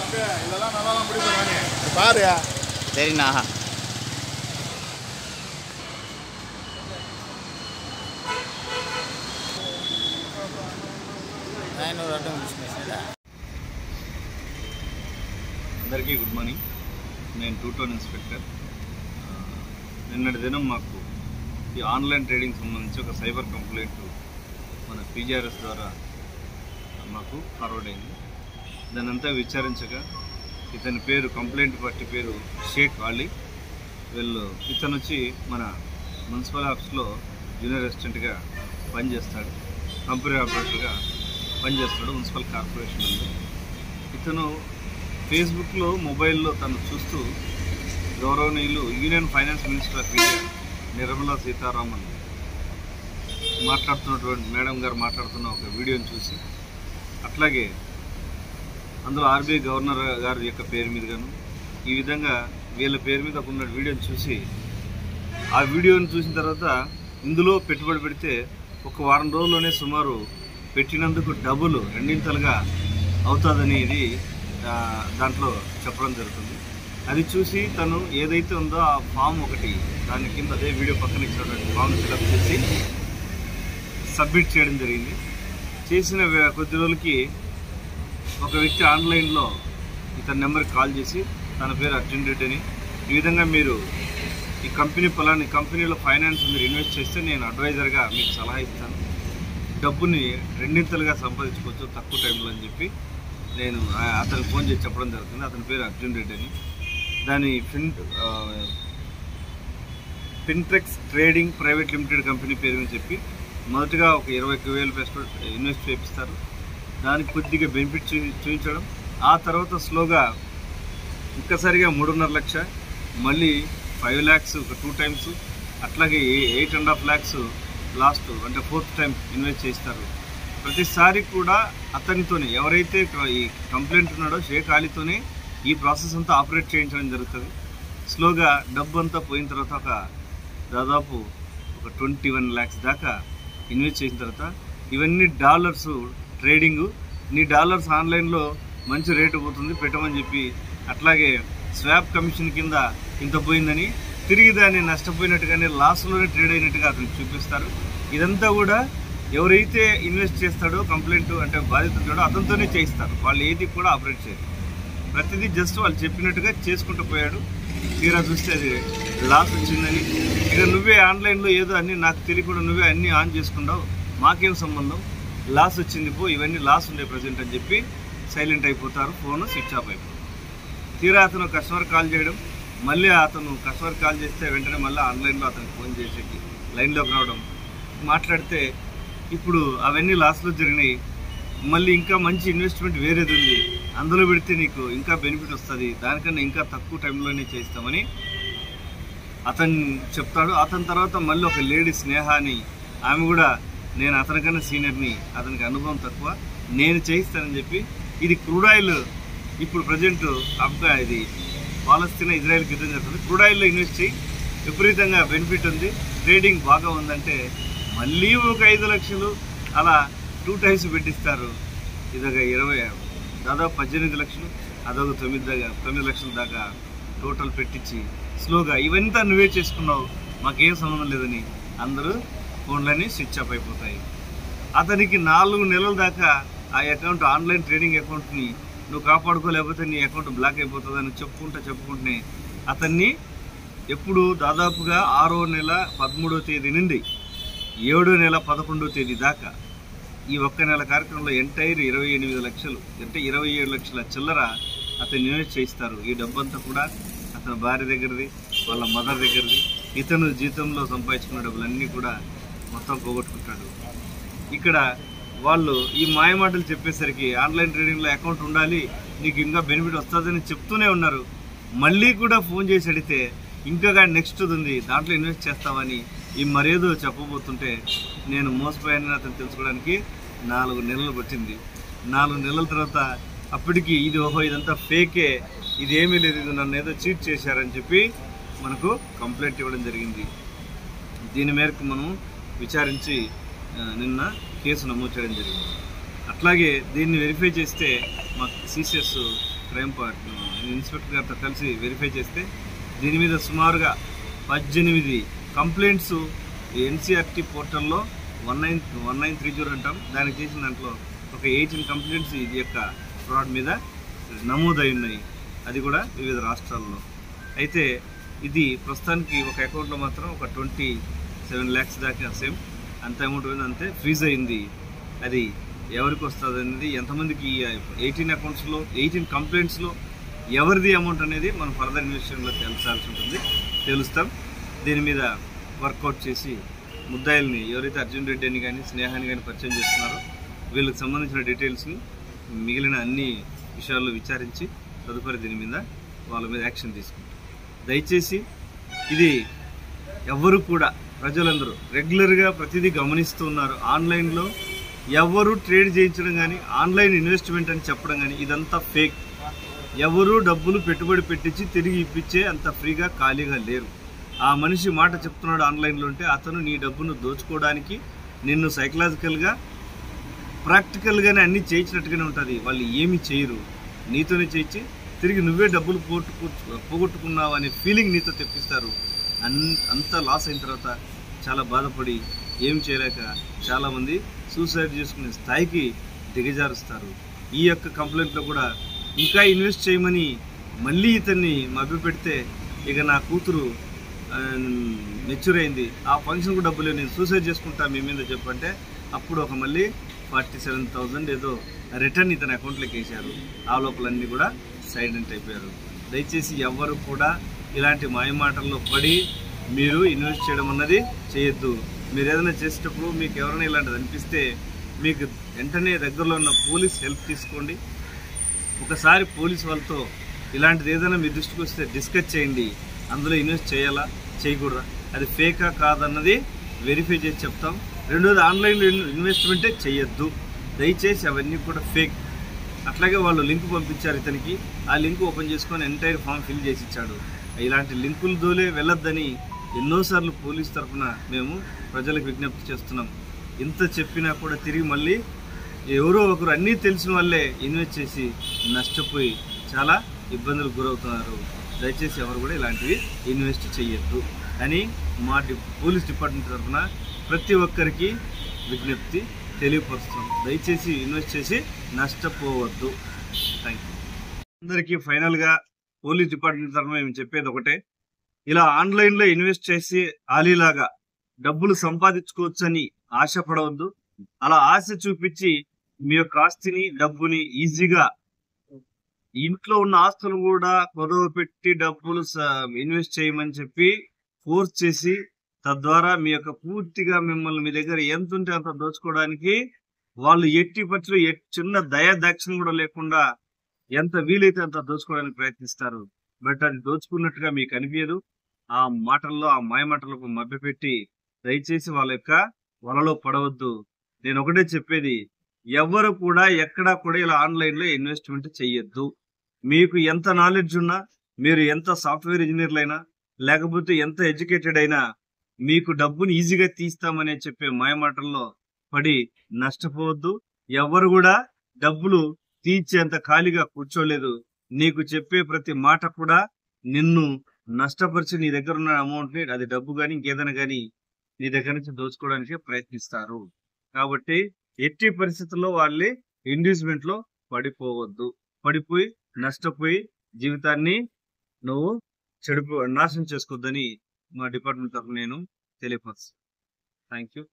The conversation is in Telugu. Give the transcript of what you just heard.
இதெல்லாம் நல்லா பிடிக்கும் நானே பாரு சரிண்ணா అందరికీ గుడ్ మార్నింగ్. నేను 2 టౌన్ ఇన్స్పెక్టర్. నిన్నటి దినం మాకు ఈ ఆన్లైన్ ట్రేడింగ్ సంబంధించి ఒక సైబర్ కంప్లైంట్ మన పీజీఆర్ఎస్ ద్వారా మాకు ఫార్వర్డ్ అయింది. దాని అంతా విచారించగా ఇతని పేరు కంప్లైంట్ పార్టీ పేరు షేక్ అలీ. ఇతను వచ్చి మన మున్సిపల్ ఆఫీస్లో జూనియర్ అసిస్టెంట్గా పనిచేస్తాడు, కంపెనీ ఆపరేటర్గా పనిచేస్తాడు మున్సిపల్ కార్పొరేషన్లో. ఇతను ఫేస్బుక్లో మొబైల్లో తను చూస్తూ గౌరవనీయులు union finance minister of India Nirmala Sitharaman madam గారు మాట్లాడుతున్న ఒక వీడియోని చూసి, అట్లాగే అందులో ఆర్బీఐ గవర్నర్ గారి యొక్క పేరు మీదగాను ఈ విధంగా వీళ్ళ పేరు మీద ఉన్న వీడియోని చూసి, ఆ వీడియోని చూసిన తర్వాత ఇందులో పెట్టుబడి పెడితే ఒక వారం రోజుల్లోనే సుమారు పెట్టినందుకు డబ్బులు రెండింతలుగా అవుతుందని ఇది దాంట్లో చెప్పడం జరుగుతుంది. అది చూసి తను ఏదైతే ఉందో ఆ ఫామ్ ఒకటి దాని కింద అదే వీడియో పక్కన ఇచ్చినటువంటి ఫామ్ ఫిలప్ చేసి సబ్మిట్ చేయడం జరిగింది. చేసిన కొద్ది రోజులకి ఒక వ్యక్తి ఆన్లైన్లో ఇతని నెంబర్కి కాల్ చేసి తన పేరు అర్జున్ రెడ్డి అని, ఈ విధంగా మీరు ఈ పలాని కంపెనీలో ఫైనాన్స్ మీరు ఇన్వెస్ట్ చేస్తే నేను అడ్వైజర్గా మీకు సలహా ఇస్తాను, డబ్బుని రెండింతలుగా సంపాదించుకోవచ్చు తక్కువ టైంలో అని చెప్పి నేను అతనికి ఫోన్ చేసి చెప్పడం జరుగుతుంది. అతని పేరు అర్జున్ రెడ్డి అని. దాని ఫిన్ట్రెక్స్ ట్రేడింగ్ ప్రైవేట్ లిమిటెడ్ కంపెనీ పేరు అని చెప్పి మొదటగా ఒక 21,000 ఇన్వెస్ట్ చేపిస్తారు. దానికి కొద్దిగా బెనిఫిట్ చూపించడం, ఆ తర్వాత స్లోగా ఒక్కసారిగా 3.5 లక్ష, మళ్ళీ 5 lakhs ఒక 2 times, అట్లాగే 8.5 lakhs లాస్ట్ అంటే 4th time ఇన్వెస్ట్ చేస్తారు. ప్రతిసారి కూడా అతనితోనే ఎవరైతే ఈ కంప్లైంట్ ఉన్నాడో షేక్ అలీతోనే ఈ ప్రాసెస్ అంతా ఆపరేట్ చేయించడం జరుగుతుంది. స్లోగా డబ్బు అంతా పోయిన తర్వాత దాదాపు ఒక 21 lakhs దాకా ఇన్వెస్ట్ చేసిన తర్వాత ఇవన్నీ డాలర్స్ ట్రేడింగు, నీ డాలర్స్ ఆన్లైన్లో మంచి రేటు పోతుంది పెట్టమని చెప్పి, అట్లాగే స్వాప్ కమిషన్ కింద ఇంత పోయిందని తిరిగి దాన్ని నష్టపోయినట్టుగానే లాస్లోనే ట్రేడ్ అయినట్టుగా అతనికి చూపిస్తారు. ఇదంతా కూడా ఎవరైతే ఇన్వెస్ట్ చేస్తాడో కంప్లైంట్ అంటే బాధిత ఉంటాడో అతనితోనే చేయిస్తారు. వాళ్ళు ఏది కూడా ఆపరేట్ చేయరు, ప్రతిదీ జస్ట్ వాళ్ళు చెప్పినట్టుగా చేసుకుంటూ పోయాడు. తీరా చూస్తే అది లాస్ వచ్చిందని, ఇక నువ్వే ఆన్లైన్లో ఏదో అన్నీ నాకు తెలియకుండా నువ్వే అన్నీ ఆన్ చేసుకున్నావు, మాకేం సంబంధం, లాస్ వచ్చింది పో, ఇవన్నీ లాస్ ఉండే ప్రజెంట్ అని చెప్పి సైలెంట్ అయిపోతారు, ఫోన్ స్విచ్ ఆఫ్ అయిపోతుంది. తీరా అతను కస్టమర్ కాల్ చేయడం, మళ్ళీ అతను కస్టమర్ కాల్ చేస్తే వెంటనే మళ్ళీ ఆన్లైన్లో అతనికి ఫోన్ చేసేకి లైన్లోకి రావడం, మాట్లాడితే ఇప్పుడు అవన్నీ లాస్లో జరిగినాయి, మళ్ళీ ఇంకా మంచి ఇన్వెస్ట్మెంట్ వేరేది ఉంది, అందులో పెడితే నీకు ఇంకా బెనిఫిట్ వస్తుంది, దానికన్నా ఇంకా తక్కువ టైంలోనే చేస్తామని అతను చెప్తాడు. అతని తర్వాత మళ్ళీ ఒక లేడీ స్నేహ అని, ఆమె కూడా నేను అతనికన్నా సీనియర్ని, అతనికి అనుభవం తక్కువ, నేను చేయిస్తానని చెప్పి, ఇది క్రూడ్ ఆయిల్ ఇప్పుడు ప్రజెంట్ ఇది పాలస్తీనా ఇజ్రాయెల్కి యుద్ధం జరుగుతుంది, క్రూడ్ ఆయిల్లో ఇన్వెస్ట్ చేయి, విపరీతంగా బెనిఫిట్ ఉంది, ట్రేడింగ్ బాగా ఉందంటే మళ్ళీ ఒక 5 లక్షలు అలా 2 times పెట్టిస్తారు. ఇదొక దాదాపు 18 లక్షలు, అదొక 9 లక్షల దాకా టోటల్ పెట్టించి స్లోగా ఇవంతా నువ్వే చేసుకున్నావు, మాకేం సంబంధం లేదని అందరూ ఫోన్లన్నీ స్విచ్ ఆఫ్ అయిపోతాయి. అతనికి 4 నెలల దాకా ఆ అకౌంట్ ఆన్లైన్ ట్రేడింగ్ అకౌంట్ని నువ్వు కాపాడుకోలేకపోతే నీ అకౌంట్ బ్లాక్ అయిపోతుందని చెప్పుకుంటే అతన్ని ఎప్పుడు దాదాపుగా 6వ నెల 13వ తేదీ నుండి 7వ నెల 11వ తేదీ దాకా ఈ ఒక్క నెల కార్యక్రమంలో ఎంటైర్ 28 లక్షలు అంటే 27 లక్షల చిల్లర అతను ఇన్వెస్ట్ చేయిస్తారు. ఈ డబ్బంతా కూడా అతని భార్య దగ్గరది, వాళ్ళ మదర్ దగ్గరది, ఇతను జీతంలో సంపాదించుకున్న డబ్బులన్నీ కూడా మొత్తం పోగొట్టుకుంటాడు. ఇక్కడ వాళ్ళు ఈ మాయమాటలు చెప్పేసరికి ఆన్లైన్ ట్రేడింగ్లో అకౌంట్ ఉండాలి, నీకు ఇంకా బెనిఫిట్ వస్తుందని చెప్తూనే ఉన్నారు. మళ్ళీ కూడా ఫోన్ చేసి అడిగితే ఇంకా నెక్స్ట్ ఉంది దాంట్లో ఇన్వెస్ట్ చేస్తామని ఈ మరేదో చెప్పబోతుంటే నేను మోసపోయానని అతను తెలుసుకోవడానికి 4 నెలలు పట్టింది. 4 నెలల తర్వాత అప్పటికి ఇది ఇదంతా ఫేకే, ఇది ఏమీ లేదు, ఇది నన్ను ఏదో చీట్ చేశారని చెప్పి మనకు కంప్లైంట్ ఇవ్వడం జరిగింది. దీని మేరకు మనం విచారించి నిన్న కేసు నమోదు చేయడం జరిగింది. అట్లాగే దీన్ని వెరిఫై చేస్తే మాకు సిసిఎస్ క్రైమ్ ఇన్స్పెక్టర్ గారితో కలిసి వెరిఫై చేస్తే దీని మీద సుమారుగా 18 కంప్లైంట్స్ ఎన్సీఆర్టీ పోర్టల్లో 1930 అంటాం, దానికి చేసిన దాంట్లో ఒక 18 కంప్లైంట్స్ ఇది యొక్క ఫ్రాడ్ మీద నమోదై ఉన్నాయి, అది కూడా వివిధ రాష్ట్రాల్లో. అయితే ఇది ప్రస్తుతానికి ఒక అకౌంట్లో మాత్రం ఒక 27 lakhs దాకా సేమ్ అంత అమౌంట్ పోయింది, అంతే ఫ్రీజ్ అయింది. అది ఎవరికి వస్తుంది అనేది, ఎంతమందికి 18 అకౌంట్స్లో 18 కంప్లైంట్స్లో ఎవరిది అమౌంట్ అనేది మనం ఫర్దర్ ఇన్వెస్టిగేషన్లో తెలుసాల్సి ఉంటుంది, తెలుస్తాం. దీని మీద వర్కౌట్ చేసి ముద్దాయిల్ని ఎవరైతే అర్జున్ రెడ్డి అని కానీ స్నేహాన్ని కానీ పరిచయం చేస్తున్నారో వీళ్ళకి సంబంధించిన డీటెయిల్స్ని మిగిలిన అన్ని విషయాల్లో విచారించి తదుపరి దీని మీద వాళ్ళ మీద యాక్షన్ తీసుకుంటాం. దయచేసి ఇది ఎవరు కూడా ప్రజలందరూ రెగ్యులర్గా ప్రతిదీ గమనిస్తూ ఉన్నారు. ఆన్లైన్లో ఎవరు ట్రేడ్ చేయించడం కానీ ఆన్లైన్ ఇన్వెస్ట్మెంట్ అని చెప్పడం కానీ ఇదంతా ఫేక్. ఎవరు డబ్బులు పెట్టుబడి పెట్టించి తిరిగి ఇప్పించే అంత ఫ్రీగా ఖాళీగా లేరు. ఆ మనిషి మాట చెప్తున్నాడు ఆన్లైన్లో ఉంటే అతను నీ డబ్బును దోచుకోవడానికి నిన్ను సైకలాజికల్గా ప్రాక్టికల్గానే అన్నీ చేయించినట్టుగానే ఉంటుంది. వాళ్ళు ఏమీ చేయరు, నీతోనే చేయించి తిరిగి నువ్వే డబ్బులు పోగొట్టుకున్నావు అనే ఫీలింగ్ నీతో తెప్పిస్తారు. అంతా లాస్ అయిన తర్వాత చాలా బాధపడి ఏం చేయలేక చాలామంది సూసైడ్ చేసుకునే స్థాయికి దిగజారుస్తారు. ఈ యొక్క కంప్లైంట్లో కూడా ఇంకా ఇన్వెస్ట్ చేయమని మళ్ళీ ఇతన్ని మభ్యపెడితే, ఇక నా కూతురు మెచ్యూర్ అయింది, ఆ ఫంక్షన్కు డబ్బులు నేను సూసైడ్ చేసుకుంటా మీ మీద చెప్పంటే అప్పుడు ఒక మళ్ళీ 47,000 ఏదో రిటర్న్ ఇతని అకౌంట్లోకి వేశారు. ఆ లోపలన్నీ కూడా సైలెంట్ అయిపోయారు. దయచేసి ఎవ్వరు కూడా ఇలాంటి మాయమాటల్లో పడి మీరు ఇన్వెస్ట్ చేయడం అన్నది చేయొద్దు. మీరు ఏదైనా చేసేటప్పుడు మీకు ఎవరైనా ఇలాంటిది అనిపిస్తే మీకు వెంటనే దగ్గరలో ఉన్న పోలీస్ హెల్ప్ తీసుకోండి. ఒకసారి పోలీస్ వాళ్ళతో ఇలాంటిది ఏదైనా మీ దృష్టికి వస్తే డిస్కస్ చేయండి. అందులో ఇన్వెస్ట్ చేయాలా చేయకూడదా, అది ఫేకా కాదన్నది వెరిఫై చేసి చెప్తాం. రెండోది ఆన్లైన్లో ఇన్వెస్ట్మెంటే చేయొద్దు దయచేసి, అవన్నీ కూడా ఫేక్. అట్లాగే వాళ్ళు లింక్ పంపించారు ఇతనికి, ఆ లింక్ ఓపెన్ చేసుకొని ఎంటైర్ ఫామ్ ఫిల్ చేసి ఇచ్చాడు. ఇలాంటి లింకులు దోలే వెళ్ళొద్దని ఎన్నోసార్లు పోలీస్ తరఫున మేము ప్రజలకు విజ్ఞప్తి చేస్తున్నాం. ఇంత చెప్పినా కూడా తిరిగి మళ్ళీ ఎవరో ఒకరు అన్నీ తెలిసిన వాళ్ళే ఇన్వెస్ట్ చేసి నష్టపోయి చాలా ఇబ్బందులకు గురవుతున్నారు. దయచేసి ఎవరు కూడా ఇలాంటివి ఇన్వెస్ట్ చేయొద్దు అని మా పోలీస్ డిపార్ట్మెంట్ తరఫున ప్రతి ఒక్కరికి విజ్ఞప్తి తెలియపరుస్తాం. దయచేసి ఇన్వెస్ట్ చేసి నష్టపోవద్దు. Thank you. అందరికీ ఫైనల్గా పోలీస్ డిపార్ట్మెంట్ తరఫున మేము చెప్పేది ఒకటే, ఇలా ఆన్లైన్లో ఇన్వెస్ట్ చేసి ఆలీలాగా డబ్బులు సంపాదించుకోవచ్చని ఆశపడవద్దు. అలా ఆశ చూపించి మీ యొక్క ఆస్తిని డబ్బుని ఈజీగా ఇంట్లో ఉన్న ఆస్తులు కూడా కొదవ పెట్టి డబ్బులు ఇన్వెస్ట్ చేయమని చెప్పి ఫోర్స్ చేసి తద్వారా మీ యొక్క పూర్తిగా మిమ్మల్ని మీ దగ్గర ఎంత ఉంటే అంత దోచుకోవడానికి వాళ్ళు ఎట్టి పక్షులు చిన్న దయాదాక్షిణ్యం కూడా లేకుండా ఎంత వీలైతే అంత దోచుకోవడానికి ప్రయత్నిస్తారు. బట్ అది దోచుకున్నట్టుగా మీకు అనిపించదు. ఆ మాటల్లో ఆ మాయ మాటలకు మభ్యపెట్టి దయచేసి వాళ్ళ యొక్క వలలో పడవద్దు. నేను ఒకటే చెప్పేది, ఎవరు కూడా ఎక్కడా కూడా ఇలా ఆన్లైన్లో ఇన్వెస్ట్మెంట్ చెయ్యొద్దు. మీకు ఎంత నాలెడ్జ్ ఉన్నా, మీరు ఎంత సాఫ్ట్వేర్ ఇంజనీర్లు అయినా, లేకపోతే ఎంత ఎడ్యుకేటెడ్ అయినా, మీకు డబ్బుని ఈజీగా తీస్తామనే చెప్పే మాయమాటల్లో పడి నష్టపోవద్దు. ఎవరు కూడా డబ్బులు తీర్చేంత ఖాళీగా కూర్చోలేదు. నీకు చెప్పే ప్రతి మాట కూడా నిన్ను నష్టపరిచి నీ దగ్గర ఉన్న అమౌంట్ని, అది డబ్బు కానీ ఇంకేదైనా కానీ నీ దగ్గర నుంచి దోచుకోవడానికి ప్రయత్నిస్తారు. కాబట్టి ఎట్టి పరిస్థితుల్లో వాళ్ళే ఇన్వెస్ట్మెంట్లో పడిపోవద్దు. పడిపోయి నష్టపోయి జీవితాన్ని నువ్వు నాశనం చేసుకోవద్దని మా డిపార్ట్మెంట్ తరఫున నేను తెలియపరుస్తాను. Thank you.